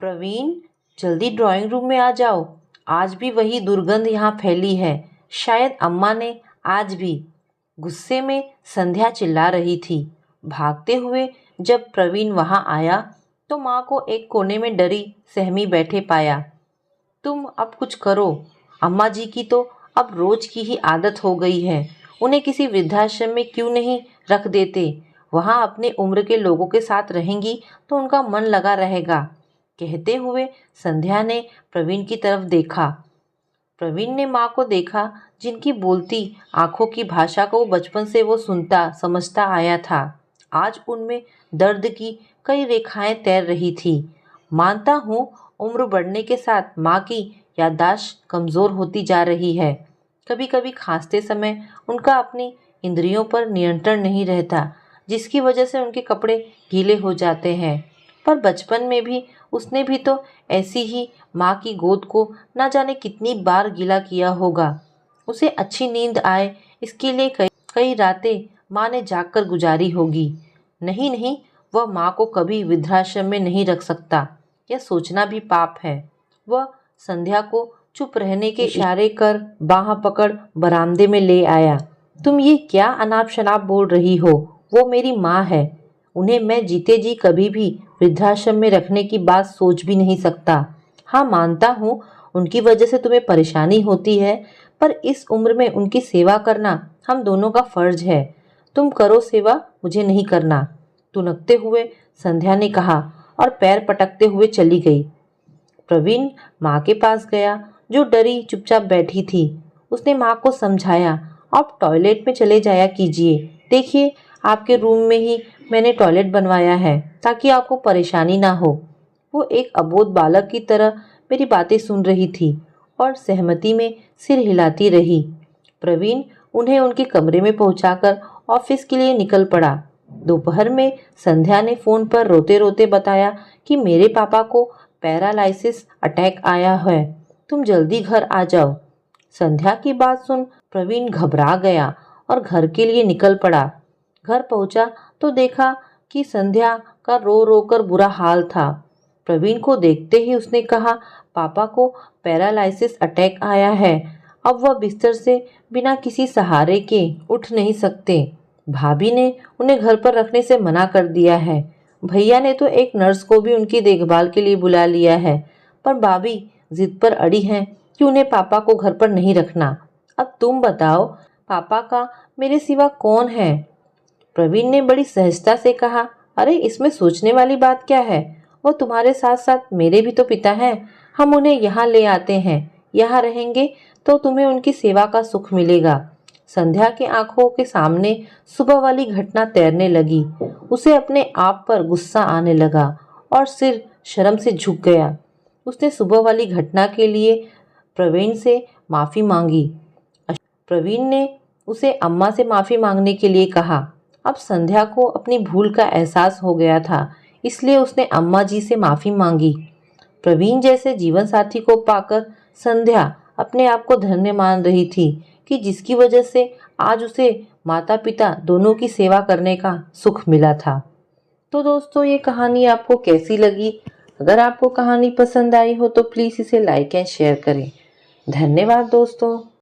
प्रवीण, जल्दी drawing room में आ जाओ। आज भी वही दुर्गंध यहाँ फैली है। शायद अम्मा ने आज भी। गुस्से में संध्या चिल्ला रही थी। भागते हुए जब प्रवीण वहाँ आया तो माँ को एक कोने में डरी सहमी बैठे पाया। तुम अब कुछ करो। अम्मा जी की तो अब रोज की ही आदत हो गई है। उन्हें किसी वृद्धाश्रम में क्यों नहीं रख देते? वहाँ अपने उम्र के लोगों के साथ रहेंगी तो उनका मन लगा रहेगा। कहते हुए संध्या ने प्रवीण की तरफ देखा। प्रवीण ने माँ को देखा, जिनकी बोलती आंखों की भाषा को बचपन से वो सुनता समझता आया था। आज उनमें दर्द की कई रेखाएं तैर रही थी। मानता हूँ, उम्र बढ़ने के साथ माँ की याददाश्त कमज़ोर होती जा रही है। कभी कभी खांसते समय उनका अपनी इंद्रियों पर नियंत्रण नहीं रहता, जिसकी वजह से उनके कपड़े गीले हो जाते हैं। पर बचपन में भी उसने भी तो ऐसी ही माँ की गोद को न जाने कितनी बार गीला किया होगा। उसे अच्छी नींद आए इसके लिए कई कई रातें माँ ने जागकर गुजारी होगी। नहीं नहीं, वह माँ को कभी वृद्धाश्रम में नहीं रख सकता। यह सोचना भी पाप है। वह संध्या को चुप रहने के इशारे कर बाह पकड़ बरामदे में ले आया। तुम ये क्या अनाप शनाप बोल रही हो? वो मेरी माँ है। उन्हें मैं जीते जी कभी भी वृद्धाश्रम में रखने की बात सोच भी नहीं सकता। हाँ, मानता हूँ उनकी वजह से तुम्हें परेशानी होती है, पर इस उम्र में उनकी सेवा करना हम दोनों का फर्ज है। तुम करो सेवा, मुझे नहीं करना, तुनकते हुए संध्या ने कहा और पैर पटकते हुए चली गई। प्रवीण माँ के पास गया, जो डरी चुपचाप बैठी थी। उसने माँ को समझाया, आप टॉयलेट में चले जाया कीजिए। देखिए, आपके रूम में ही मैंने टॉयलेट बनवाया है ताकि आपको परेशानी ना हो। वो एक अबोध बालक की तरह मेरी बातें सुन रही थी और सहमति में सिर हिलाती रही। प्रवीण उन्हें उनके कमरे में पहुंचाकर ऑफिस के लिए निकल पड़ा। दोपहर में संध्या ने फ़ोन पर रोते रोते बताया कि मेरे पापा को पैरालिसिस अटैक आया है, तुम जल्दी घर आ जाओ। संध्या की बात सुन प्रवीण घबरा गया और घर के लिए निकल पड़ा। घर पहुंचा तो देखा कि संध्या का रो रो कर बुरा हाल था। प्रवीण को देखते ही उसने कहा, पापा को पैरालिसिस अटैक आया है। अब वह बिस्तर से बिना किसी सहारे के उठ नहीं सकते। भाभी ने उन्हें घर पर रखने से मना कर दिया है। भैया ने तो एक नर्स को भी उनकी देखभाल के लिए बुला लिया है, पर भाभी जिद पर अड़ी हैं कि उन्हें पापा को घर पर नहीं रखना। अब तुम बताओ, पापा का मेरे सिवा कौन है? प्रवीण ने बड़ी सहजता से कहा, अरे इसमें सोचने वाली बात क्या है? वो तुम्हारे साथ साथ मेरे भी तो पिता हैं। हम उन्हें यहाँ ले आते हैं। यहाँ रहेंगे तो तुम्हें उनकी सेवा का सुख मिलेगा। संध्या के आंखों के सामने सुबह वाली घटना तैरने लगी। उसे अपने आप पर गुस्सा आने लगा और सिर शर्म से झुक गया। उसने सुबह वाली घटना के लिए प्रवीण से माफ़ी मांगी। प्रवीण ने उसे अम्मा से माफ़ी मांगने के लिए कहा। अब संध्या को अपनी भूल का एहसास हो गया था, इसलिए उसने अम्मा जी से माफ़ी मांगी। प्रवीण जैसे जीवन साथी को पाकर संध्या अपने आप को धन्य मान रही थी कि जिसकी वजह से आज उसे माता पिता दोनों की सेवा करने का सुख मिला था। तो दोस्तों, ये कहानी आपको कैसी लगी? अगर आपको कहानी पसंद आई हो तो प्लीज़ इसे लाइक एंड शेयर करें। धन्यवाद दोस्तों।